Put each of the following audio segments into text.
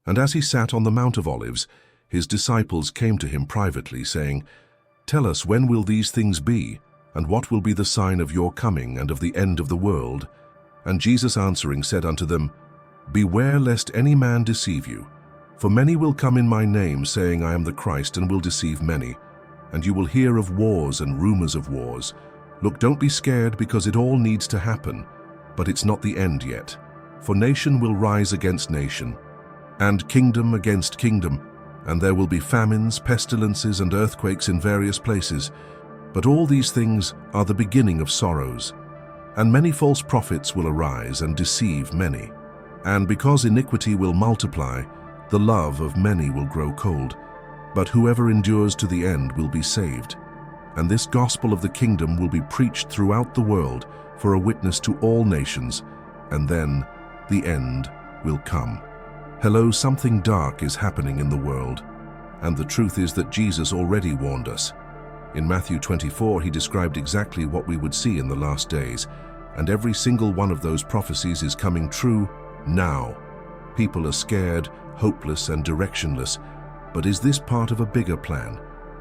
And as he sat on the Mount of Olives, his disciples came to him privately, saying, "Tell us, when will these things be? And what will be the sign of your coming and of the end of the world?" And Jesus answering said unto them, "Beware lest any man deceive you. For many will come in my name, saying, I am the Christ, and will deceive many. And you will hear of wars and rumors of wars. Look, don't be scared, because it all needs to happen. But it's not the end yet. For nation will rise against nation, and kingdom against kingdom, and there will be famines, pestilences, and earthquakes in various places. But all these things are the beginning of sorrows. And many false prophets will arise and deceive many. And because iniquity will multiply, the love of many will grow cold. But whoever endures to the end will be saved. And this gospel of the kingdom will be preached throughout the world for a witness to all nations, and then the end will come. Hello, something dark is happening in the world. And the truth is that Jesus already warned us. In Matthew 24, he described exactly what we would see in the last days, and every single one of those prophecies is coming true now. People are scared, hopeless, and directionless, but is this part of a bigger plan?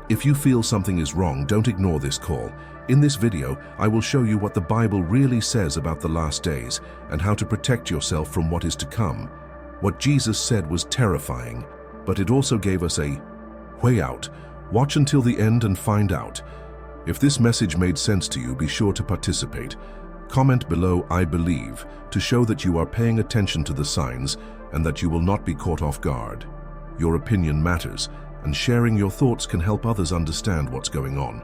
If you feel something is wrong, don't ignore this call. In this video, I will show you what the Bible really says about the last days and how to protect yourself from what is to come. What Jesus said was terrifying, but it also gave us a way out. Watch until the end and find out. If this message made sense to you, be sure to participate. Comment below, "I believe," to show that you are paying attention to the signs and that you will not be caught off guard. Your opinion matters, and sharing your thoughts can help others understand what's going on.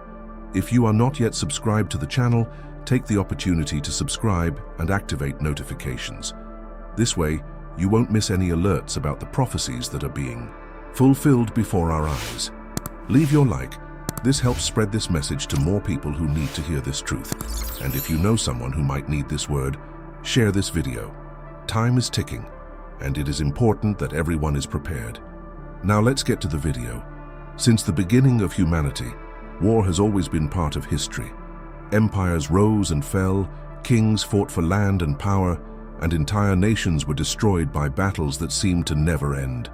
If you are not yet subscribed to the channel, take the opportunity to subscribe and activate notifications. This way, you won't miss any alerts about the prophecies that are being fulfilled before our eyes. Leave your like. This helps spread this message to more people who need to hear this truth. And if you know someone who might need this word, share this video. Time is ticking, and it is important that everyone is prepared. Now let's get to the video. Since the beginning of humanity, war has always been part of history. Empires rose and fell, kings fought for land and power, and entire nations were destroyed by battles that seemed to never end.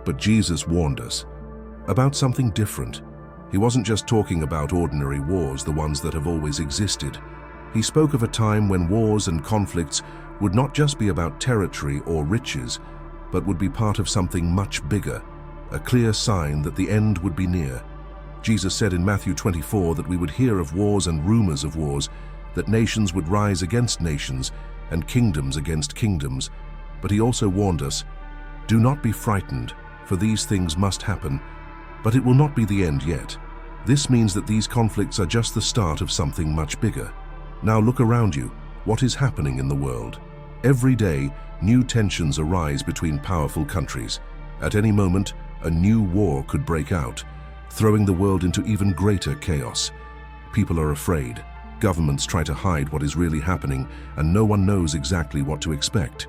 But Jesus warned us about something different. He wasn't just talking about ordinary wars, the ones that have always existed. He spoke of a time when wars and conflicts would not just be about territory or riches, but would be part of something much bigger, a clear sign that the end would be near. Jesus said in Matthew 24 that we would hear of wars and rumors of wars, that nations would rise against nations and kingdoms against kingdoms. But he also warned us, "Do not be frightened, for these things must happen, but it will not be the end yet." This means that these conflicts are just the start of something much bigger. Now look around you. What is happening in the world? Every day, new tensions arise between powerful countries. At any moment, a new war could break out, throwing the world into even greater chaos. People are afraid. Governments try to hide what is really happening, and no one knows exactly what to expect.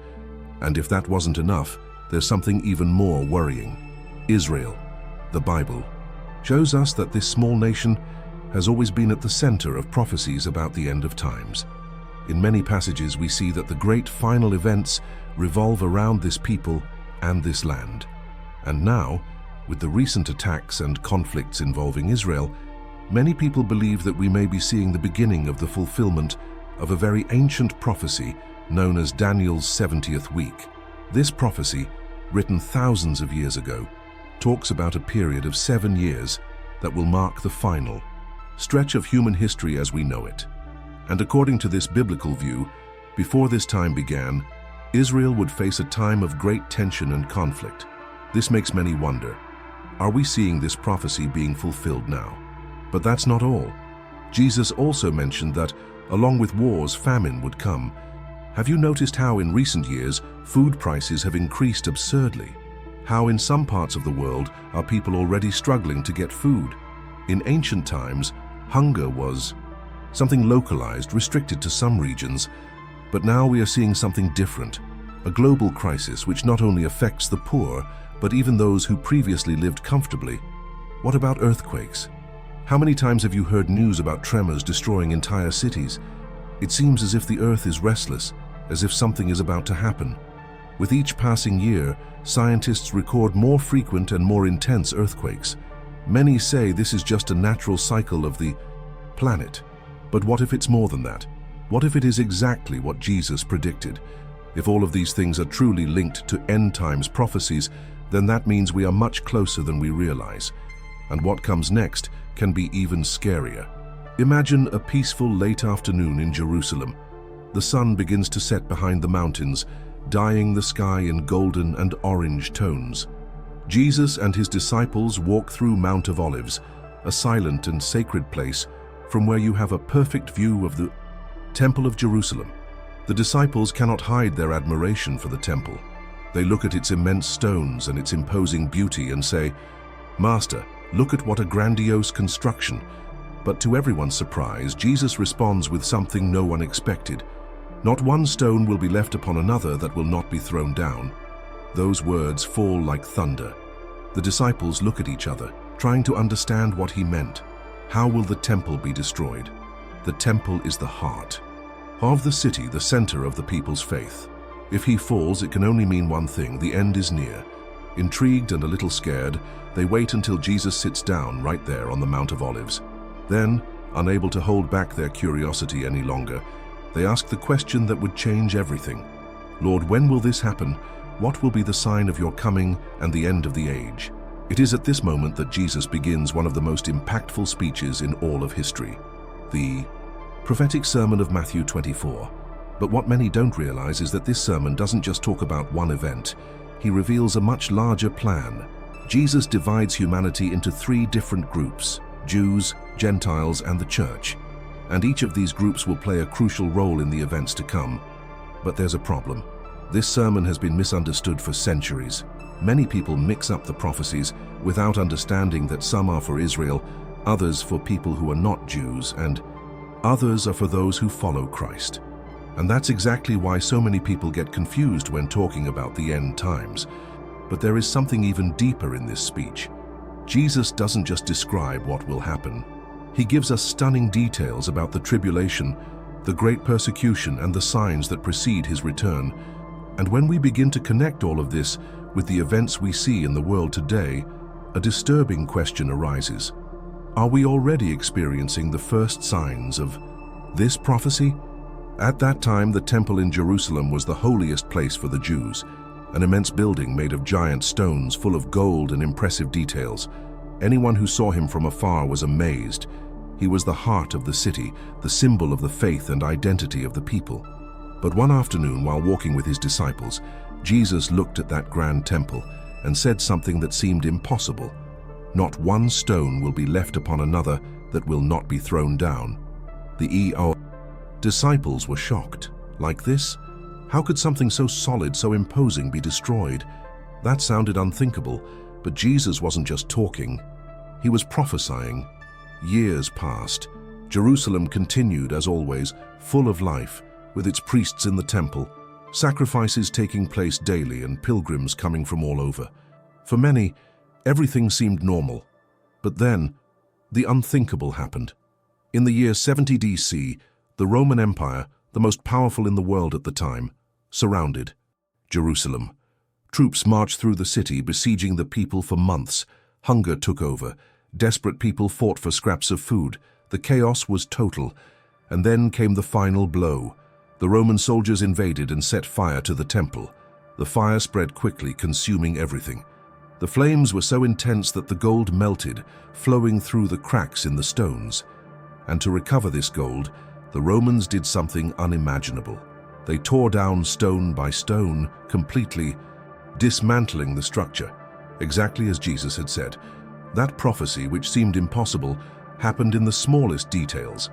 And if that wasn't enough, there's something even more worrying. Israel, the Bible, shows us that this small nation has always been at the center of prophecies about the end of times. In many passages, we see that the great final events revolve around this people and this land. And now, with the recent attacks and conflicts involving Israel, many people believe that we may be seeing the beginning of the fulfillment of a very ancient prophecy known as Daniel's 70th week. This prophecy, written thousands of years ago, talks about a period of 7 years that will mark the final stretch of human history as we know it. And according to this biblical view, before this time began, Israel would face a time of great tension and conflict. This makes many wonder, are we seeing this prophecy being fulfilled now? But that's not all. Jesus also mentioned that, along with wars, famine would come. Have you noticed how in recent years food prices have increased absurdly? How in some parts of the world are people already struggling to get food? In ancient times, hunger was something localized, restricted to some regions, but now we are seeing something different, a global crisis which not only affects the poor, but even those who previously lived comfortably. What about earthquakes? How many times have you heard news about tremors destroying entire cities? It seems as if the earth is restless, as if something is about to happen. With each passing year, scientists record more frequent and more intense earthquakes. Many say this is just a natural cycle of the planet. But what if it's more than that? What if it is exactly what Jesus predicted? If all of these things are truly linked to end times prophecies, then that means we are much closer than we realize. And what comes next can be even scarier. Imagine a peaceful late afternoon in Jerusalem. The sun begins to set behind the mountains, dyeing the sky in golden and orange tones. Jesus and his disciples walk through Mount of Olives, a silent and sacred place from where you have a perfect view of the Temple of Jerusalem. The disciples cannot hide their admiration for the temple. They look at its immense stones and its imposing beauty and say, "Master, look at what a grandiose construction." But to everyone's surprise, Jesus responds with something no one expected. "Not one stone will be left upon another that will not be thrown down." Those words fall like thunder. The disciples look at each other, trying to understand what he meant. How will the temple be destroyed? The temple is the heart of the city, the center of the people's faith. If he falls, it can only mean one thing: the end is near. Intrigued and a little scared, they wait until Jesus sits down right there on the Mount of Olives. Then, unable to hold back their curiosity any longer, they ask the question that would change everything. "Lord, when will this happen? What will be the sign of your coming and the end of the age?" It is at this moment that Jesus begins one of the most impactful speeches in all of history, the prophetic sermon of Matthew 24. But what many don't realize is that this sermon doesn't just talk about one event. He reveals a much larger plan. Jesus divides humanity into three different groups: Jews, Gentiles, and the church. And each of these groups will play a crucial role in the events to come. But there's a problem. This sermon has been misunderstood for centuries. Many people mix up the prophecies without understanding that some are for Israel, others for people who are not Jews, and others are for those who follow Christ. And that's exactly why so many people get confused when talking about the end times. But there is something even deeper in this speech. Jesus doesn't just describe what will happen. He gives us stunning details about the tribulation, the great persecution, and the signs that precede his return. And when we begin to connect all of this with the events we see in the world today, a disturbing question arises. Are we already experiencing the first signs of this prophecy? At that time, the temple in Jerusalem was the holiest place for the Jews, an immense building made of giant stones full of gold and impressive details. Anyone who saw him from afar was amazed. He was the heart of the city, the symbol of the faith and identity of the people. But one afternoon, while walking with his disciples, Jesus looked at that grand temple and said something that seemed impossible. "Not one stone will be left upon another that will not be thrown down." The disciples were shocked. Like this? How could something so solid, so imposing be destroyed? That sounded unthinkable, but Jesus wasn't just talking. He was prophesying. Years passed. Jerusalem continued, as always, full of life, with its priests in the temple, sacrifices taking place daily, and pilgrims coming from all over. For many, everything seemed normal. But then, the unthinkable happened. In the year 70 DC, the Roman Empire, the most powerful in the world at the time, surrounded Jerusalem. Troops marched through the city, besieging the people for months. Hunger took over. Desperate people fought for scraps of food. The chaos was total. And then came the final blow. The Roman soldiers invaded and set fire to the temple. The fire spread quickly, consuming everything. The flames were so intense that the gold melted, flowing through the cracks in the stones. And to recover this gold, the Romans did something unimaginable. They tore down stone by stone, completely dismantling the structure, exactly as Jesus had said. That prophecy, which seemed impossible, happened in the smallest details.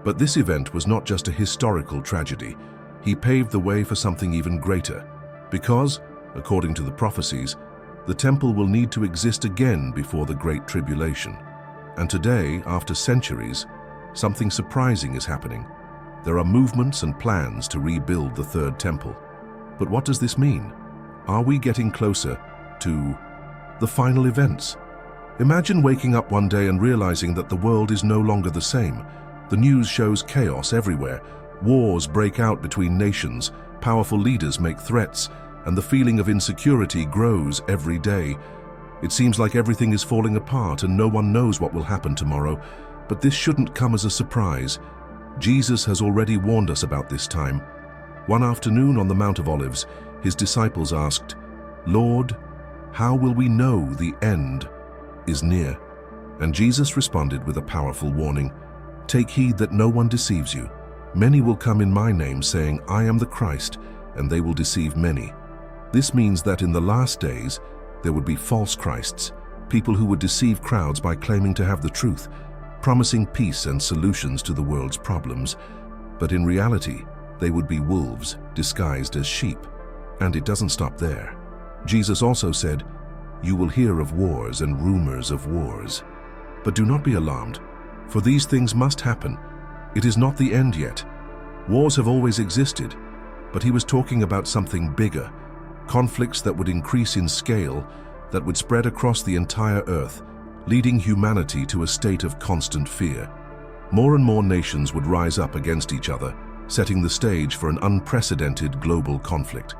But this event was not just a historical tragedy. He paved the way for something even greater. Because, according to the prophecies, the temple will need to exist again before the Great Tribulation. And today, after centuries, something surprising is happening. There are movements and plans to rebuild the Third Temple. But what does this mean? Are we getting closer to the final events? Imagine waking up one day and realizing that the world is no longer the same. The news shows chaos everywhere. Wars break out between nations. Powerful leaders make threats. and the feeling of insecurity grows every day. It seems like everything is falling apart and no one knows what will happen tomorrow, but this shouldn't come as a surprise. Jesus has already warned us about this time. One afternoon on the Mount of Olives, his disciples asked, "Lord, how will we know the end is near?" And Jesus responded with a powerful warning, "Take heed that no one deceives you. Many will come in my name saying, 'I am the Christ,' and they will deceive many." This means that in the last days, there would be false Christs, people who would deceive crowds by claiming to have the truth, promising peace and solutions to the world's problems. But in reality, they would be wolves disguised as sheep. And it doesn't stop there. Jesus also said, "You will hear of wars and rumors of wars. But do not be alarmed, for these things must happen. It is not the end yet. Wars have always existed, but he was talking about something bigger, conflicts that would increase in scale, that would spread across the entire earth, leading humanity to a state of constant fear. More and more nations would rise up against each other, setting the stage for an unprecedented global conflict.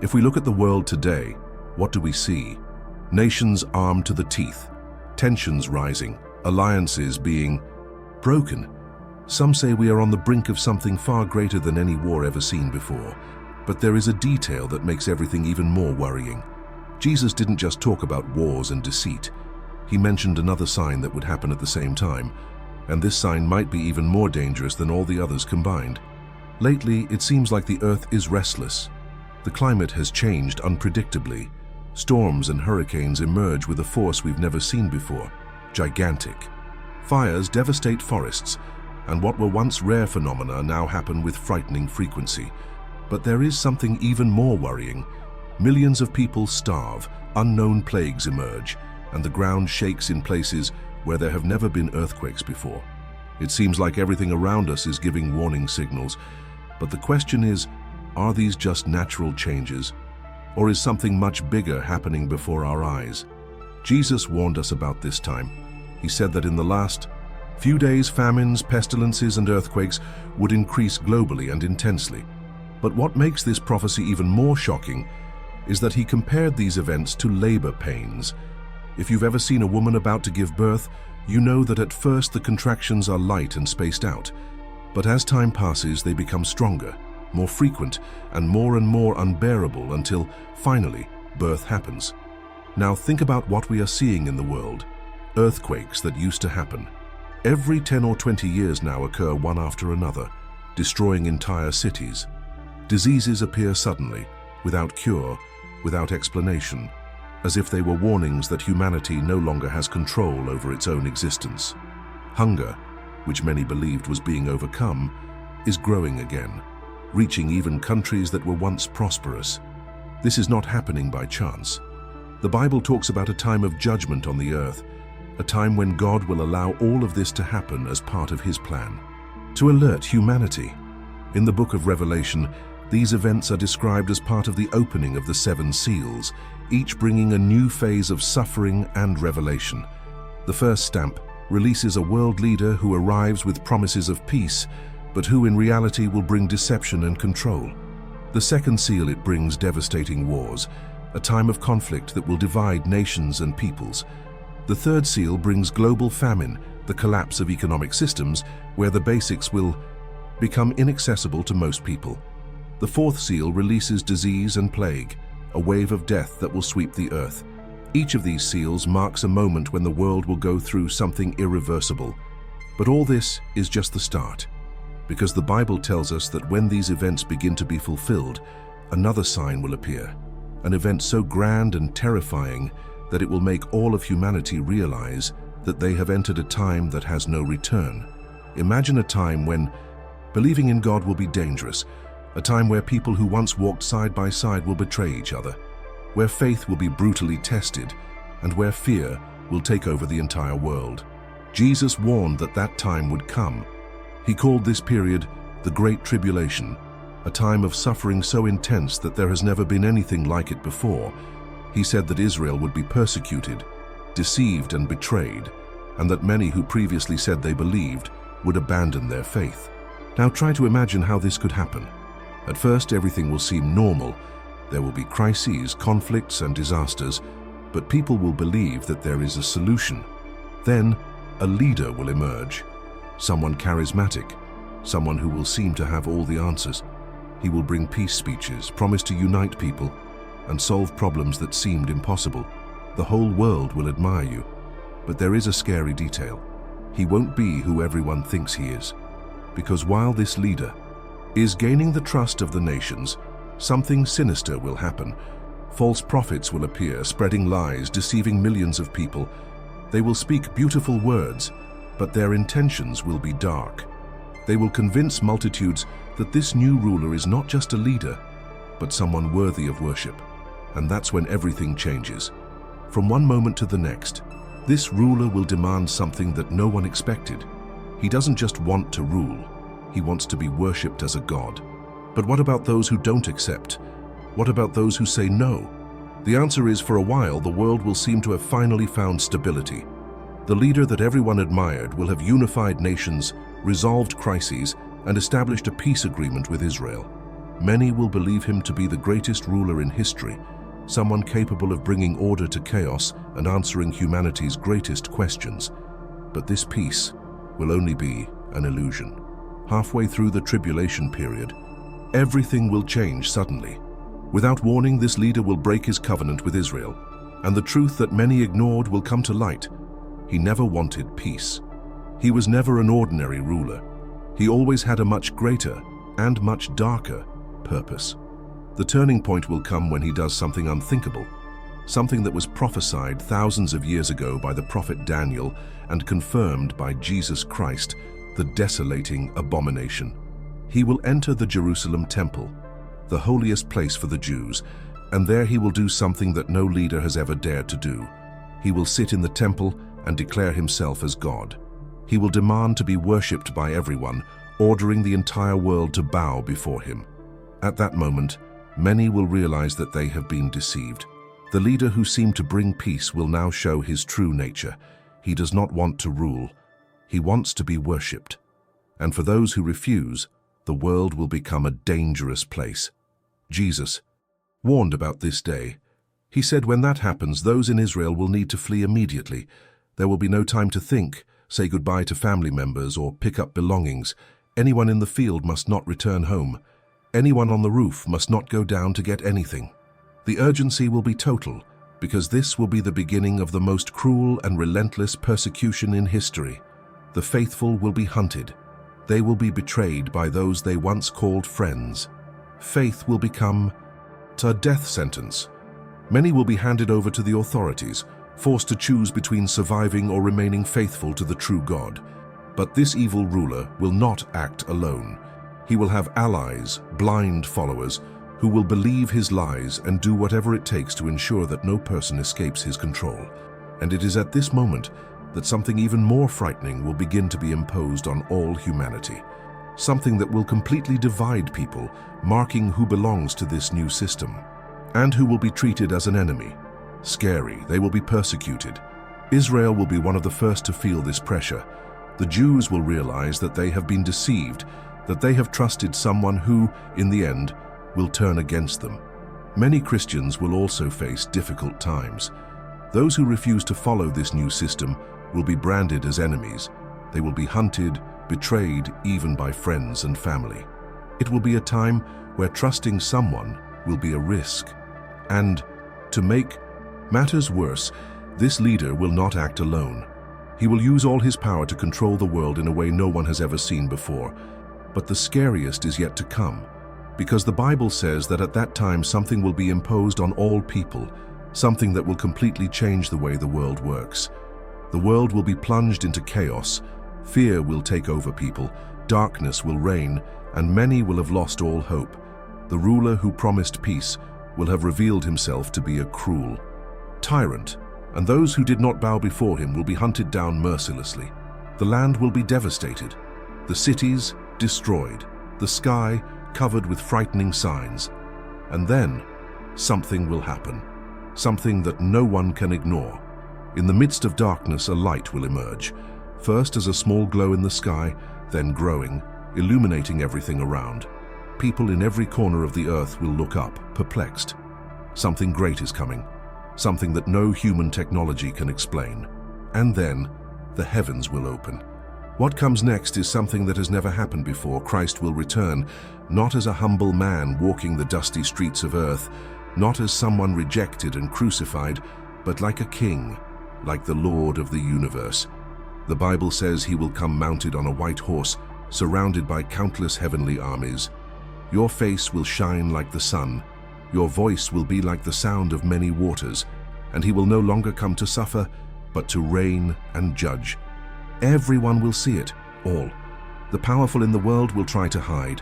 If we look at the world today, what do we see? Nations armed to the teeth, tensions rising, alliances being broken. Some say we are on the brink of something far greater than any war ever seen before. But there is a detail that makes everything even more worrying. Jesus didn't just talk about wars and deceit. He mentioned another sign that would happen at the same time, and this sign might be even more dangerous than all the others combined. Lately, it seems like the earth is restless. The climate has changed unpredictably. Storms and hurricanes emerge with a force we've never seen before, gigantic. Fires devastate forests, and what were once rare phenomena now happen with frightening frequency. But there is something even more worrying. Millions of people starve, unknown plagues emerge, and the ground shakes in places where there have never been earthquakes before. It seems like everything around us is giving warning signals, but the question is, are these just natural changes? Or is something much bigger happening before our eyes? Jesus warned us about this time. He said that in the last few days, famines, pestilences, and earthquakes would increase globally and intensely. But what makes this prophecy even more shocking is that he compared these events to labor pains. If you've ever seen a woman about to give birth, you know that at first the contractions are light and spaced out. But as time passes, they become stronger, more frequent, and more unbearable until, finally, birth happens. Now think about what we are seeing in the world. Earthquakes that used to happen. Every 10 or 20 years now occur one after another, destroying entire cities. Diseases appear suddenly, without cure, without explanation, as if they were warnings that humanity no longer has control over its own existence. Hunger, which many believed was being overcome, is growing again, reaching even countries that were once prosperous. This is not happening by chance. The Bible talks about a time of judgment on the earth, a time when God will allow all of this to happen as part of his plan, to alert humanity. In the book of Revelation, these events are described as part of the opening of the 7 seals, each bringing a new phase of suffering and revelation. The first stamp releases a world leader who arrives with promises of peace, but who in reality will bring deception and control. The second seal, it brings devastating wars, a time of conflict that will divide nations and peoples. The third seal brings global famine, the collapse of economic systems, where the basics will become inaccessible to most people. The fourth seal releases disease and plague, a wave of death that will sweep the earth. Each of these seals marks a moment when the world will go through something irreversible. But all this is just the start, because the Bible tells us that when these events begin to be fulfilled, another sign will appear, an event so grand and terrifying that it will make all of humanity realize that they have entered a time that has no return. Imagine a time when believing in God will be dangerous, a time where people who once walked side by side will betray each other, where faith will be brutally tested, and where fear will take over the entire world. Jesus warned that that time would come. He called this period the Great Tribulation, a time of suffering so intense that there has never been anything like it before. He said that Israel would be persecuted, deceived and betrayed, and that many who previously said they believed would abandon their faith. Now try to imagine how this could happen. At first, everything will seem normal. There will be crises, conflicts, and disasters, but people will believe that there is a solution. Then, a leader will emerge. Someone charismatic, someone who will seem to have all the answers. He will bring peace speeches, promise to unite people, and solve problems that seemed impossible. The whole world will admire you. But there is a scary detail. He won't be who everyone thinks he is. Because while this leader is gaining the trust of the nations, something sinister will happen. False prophets will appear, spreading lies, deceiving millions of people. They will speak beautiful words, but their intentions will be dark. They will convince multitudes that this new ruler is not just a leader, but someone worthy of worship. And that's when everything changes. From one moment to the next, this ruler will demand something that no one expected. He doesn't just want to rule, he wants to be worshipped as a god. But what about those who don't accept? What about those who say no? The answer is, for a while, the world will seem to have finally found stability. The leader that everyone admired will have unified nations, resolved crises, and established a peace agreement with Israel. Many will believe him to be the greatest ruler in history, someone capable of bringing order to chaos and answering humanity's greatest questions. But this peace will only be an illusion. Halfway through the tribulation period, everything will change suddenly. Without warning, this leader will break his covenant with Israel, and the truth that many ignored will come to light. He never wanted peace. He was never an ordinary ruler. He always had a much greater and much darker purpose. The turning point will come when he does something unthinkable, something that was prophesied thousands of years ago by the prophet Daniel and confirmed by Jesus Christ, the desolating abomination. He will enter the Jerusalem temple, the holiest place for the Jews, and there he will do something that no leader has ever dared to do. He will sit in the temple and declare himself as God. He will demand to be worshipped by everyone, ordering the entire world to bow before him. At that moment, many will realize that they have been deceived. The leader who seemed to bring peace will now show his true nature. He does not want to rule. He wants to be worshipped. And for those who refuse, the world will become a dangerous place. Jesus warned about this day. He said when that happens, those in Israel will need to flee immediately. There will be no time to think, say goodbye to family members, or pick up belongings. Anyone in the field must not return home. Anyone on the roof must not go down to get anything. The urgency will be total, because this will be the beginning of the most cruel and relentless persecution in history. The faithful will be hunted. They will be betrayed by those they once called friends. Faith will become a death sentence. Many will be handed over to the authorities, forced to choose between surviving or remaining faithful to the true God. But this evil ruler will not act alone. He will have allies, blind followers, who will believe his lies and do whatever it takes to ensure that no person escapes his control. And it is at this moment that something even more frightening will begin to be imposed on all humanity. Something that will completely divide people, marking who belongs to this new system, and who will be treated as an enemy. Scary, they will be persecuted. Israel will be one of the first to feel this pressure. The Jews will realize that they have been deceived, that they have trusted someone who, in the end, will turn against them. Many Christians will also face difficult times. Those who refuse to follow this new system will be branded as enemies. They will be hunted, betrayed, even by friends and family. It will be a time where trusting someone will be a risk. And to make matters worse, this leader will not act alone. He will use all his power to control the world in a way no one has ever seen before. But the scariest is yet to come, because the Bible says that at that time something will be imposed on all people, something that will completely change the way the world works. The world will be plunged into chaos, fear will take over people, darkness will reign, and many will have lost all hope. The ruler who promised peace will have revealed himself to be a cruel tyrant, and those who did not bow before him will be hunted down mercilessly. The land will be devastated, the cities destroyed, the sky covered with frightening signs. And then something will happen, something that no one can ignore. In the midst of darkness, a light will emerge, first as a small glow in the sky, then growing, illuminating everything around. People in every corner of the earth will look up, perplexed. Something great is coming, something that no human technology can explain. And then, the heavens will open. What comes next is something that has never happened before. Christ will return, not as a humble man walking the dusty streets of earth, not as someone rejected and crucified, but like a king, like the Lord of the universe. The Bible says he will come mounted on a white horse, surrounded by countless heavenly armies. Your face will shine like the sun. Your voice will be like the sound of many waters, and he will no longer come to suffer, but to reign and judge. Everyone will see it, all. The powerful in the world will try to hide.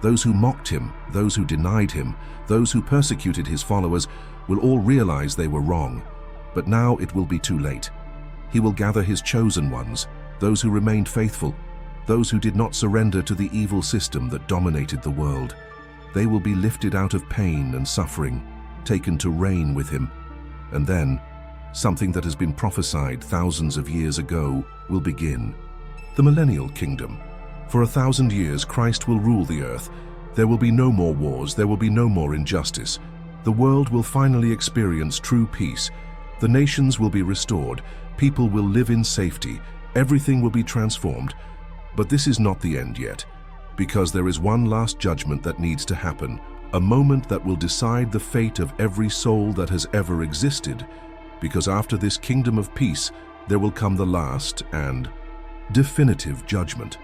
Those who mocked him, those who denied him, those who persecuted his followers will all realize they were wrong. But now it will be too late. He will gather his chosen ones, those who remained faithful, those who did not surrender to the evil system that dominated the world. They will be lifted out of pain and suffering, taken to reign with him. And then, something that has been prophesied thousands of years ago will begin. The millennial kingdom. For 1,000 years, Christ will rule the earth. There will be no more wars, there will be no more injustice. The world will finally experience true peace. The nations will be restored. People will live in safety. Everything will be transformed. But this is not the end yet, because there is one last judgment that needs to happen, a moment that will decide the fate of every soul that has ever existed. Because after this kingdom of peace, there will come the last and definitive judgment.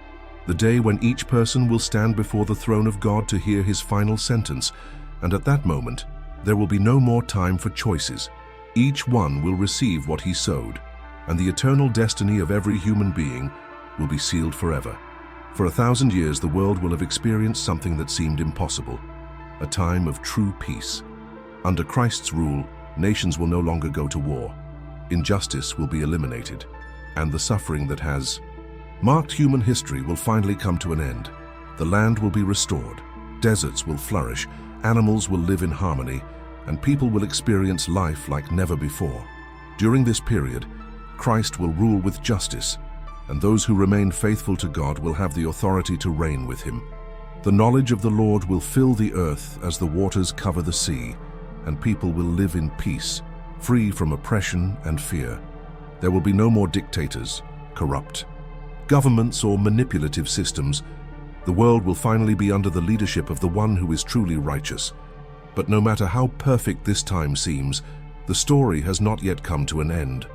The day when each person will stand before the throne of God to hear his final sentence, and at that moment, there will be no more time for choices. Each one will receive what he sowed, and the eternal destiny of every human being will be sealed forever. For 1,000 years, the world will have experienced something that seemed impossible, a time of true peace. Under Christ's rule, nations will no longer go to war. Injustice will be eliminated, and the suffering that has marked human history will finally come to an end. The land will be restored, deserts will flourish, animals will live in harmony, and people will experience life like never before. During this period, Christ will rule with justice, and those who remain faithful to God will have the authority to reign with him. The knowledge of the Lord will fill the earth as the waters cover the sea, and people will live in peace, free from oppression and fear. There will be no more dictators, corrupt governments or manipulative systems. The world will finally be under the leadership of the one who is truly righteous. But no matter how perfect this time seems, the story has not yet come to an end,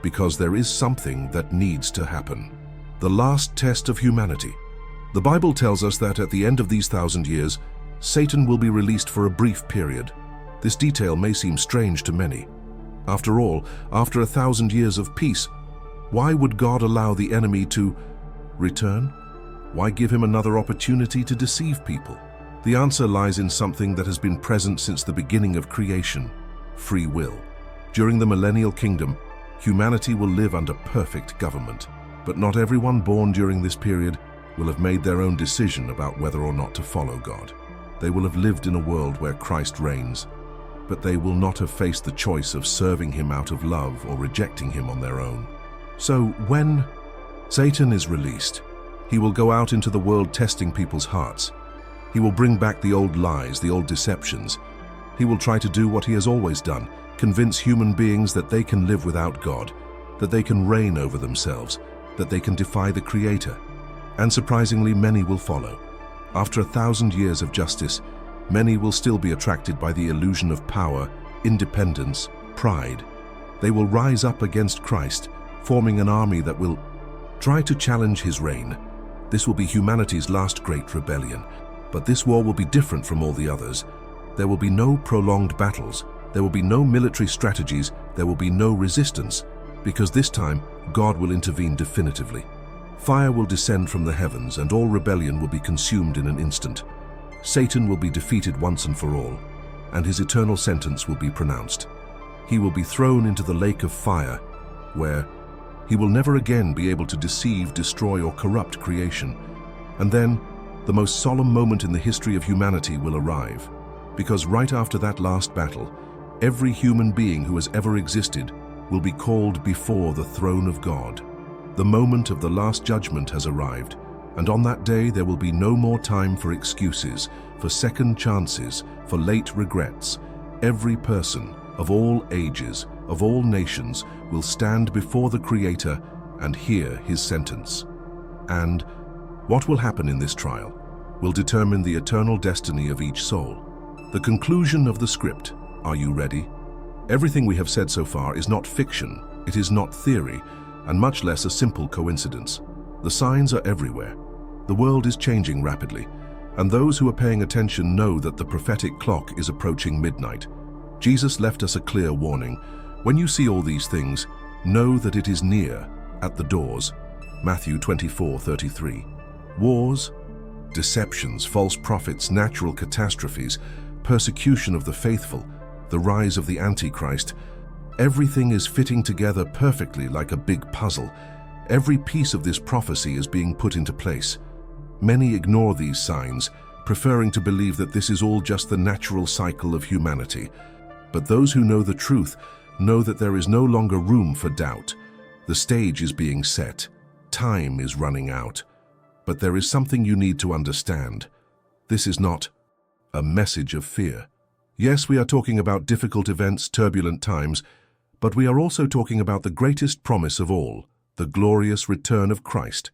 because there is something that needs to happen. The last test of humanity. The Bible tells us that at the end of these 1,000 years, Satan will be released for a brief period. This detail may seem strange to many. After all, after 1,000 years of peace, why would God allow the enemy to return? Why give him another opportunity to deceive people? The answer lies in something that has been present since the beginning of creation: free will. During the millennial kingdom, humanity will live under perfect government. But not everyone born during this period will have made their own decision about whether or not to follow God. They will have lived in a world where Christ reigns, but they will not have faced the choice of serving him out of love or rejecting him on their own. So when Satan is released, he will go out into the world testing people's hearts. He will bring back the old lies, the old deceptions. He will try to do what he has always done: convince human beings that they can live without God, that they can reign over themselves, that they can defy the Creator. And surprisingly, many will follow. After 1,000 years of justice, many will still be attracted by the illusion of power, independence, pride. They will rise up against Christ, forming an army that will try to challenge his reign. This will be humanity's last great rebellion. But this war will be different from all the others. There will be no prolonged battles. There will be no military strategies. There will be no resistance, because this time God will intervene definitively. Fire will descend from the heavens, and all rebellion will be consumed in an instant. Satan will be defeated once and for all, and his eternal sentence will be pronounced. He will be thrown into the lake of fire, where he will never again be able to deceive, destroy, or corrupt creation. And then, the most solemn moment in the history of humanity will arrive, because right after that last battle, every human being who has ever existed will be called before the throne of God. The moment of the last judgment has arrived, And on that day there will be no more time for excuses, for second chances, for late regrets. Every person, of all ages, of all nations, will stand before the Creator and hear his sentence. And what will happen in this trial will determine the eternal destiny of each soul. The conclusion of the script. Are you ready? Everything we have said so far is not fiction, it is not theory, and much less a simple coincidence. The signs are everywhere. The world is changing rapidly, and those who are paying attention know that the prophetic clock is approaching midnight. Jesus left us a clear warning. When you see all these things, know that it is near, at the doors. Matthew 24:33. Wars, deceptions, false prophets, natural catastrophes, persecution of the faithful, the rise of the Antichrist. Everything is fitting together perfectly like a big puzzle. Every piece of this prophecy is being put into place. Many ignore these signs, preferring to believe that this is all just the natural cycle of humanity. But those who know the truth know that there is no longer room for doubt. The stage is being set. Time is running out. But there is something you need to understand. This is not a message of fear. Yes, we are talking about difficult events, turbulent times, but we are also talking about the greatest promise of all, the glorious return of Christ.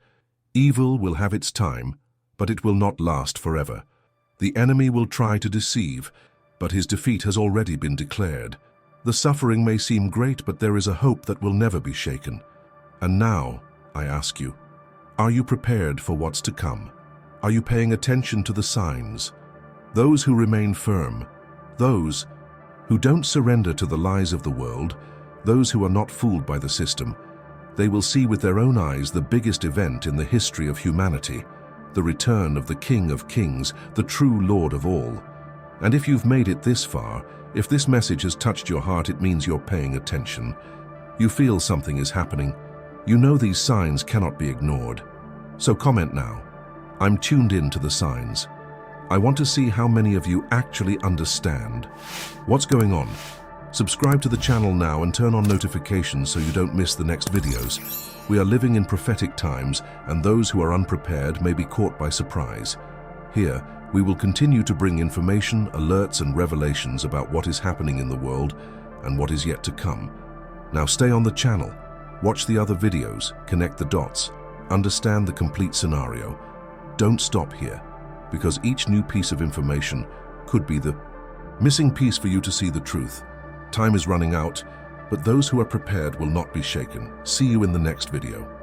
Evil will have its time, but it will not last forever. The enemy will try to deceive, but his defeat has already been declared. The suffering may seem great, but there is a hope that will never be shaken. And now, I ask you, are you prepared for what's to come? Are you paying attention to the signs? Those who remain firm, those who don't surrender to the lies of the world, those who are not fooled by the system, they will see with their own eyes the biggest event in the history of humanity, the return of the King of Kings, the true Lord of all. And if you've made it this far, if this message has touched your heart, it means you're paying attention. You feel something is happening. You know these signs cannot be ignored. So comment now. I'm tuned in to the signs. I want to see how many of you actually understand what's going on. Subscribe to the channel now and turn on notifications so you don't miss the next videos. We are living in prophetic times, and those who are unprepared may be caught by surprise. Here, we will continue to bring information, alerts, and revelations about what is happening in the world and what is yet to come. Now stay on the channel, watch the other videos, connect the dots, understand the complete scenario. Don't stop here, because each new piece of information could be the missing piece for you to see the truth. Time is running out, but those who are prepared will not be shaken. See you in the next video.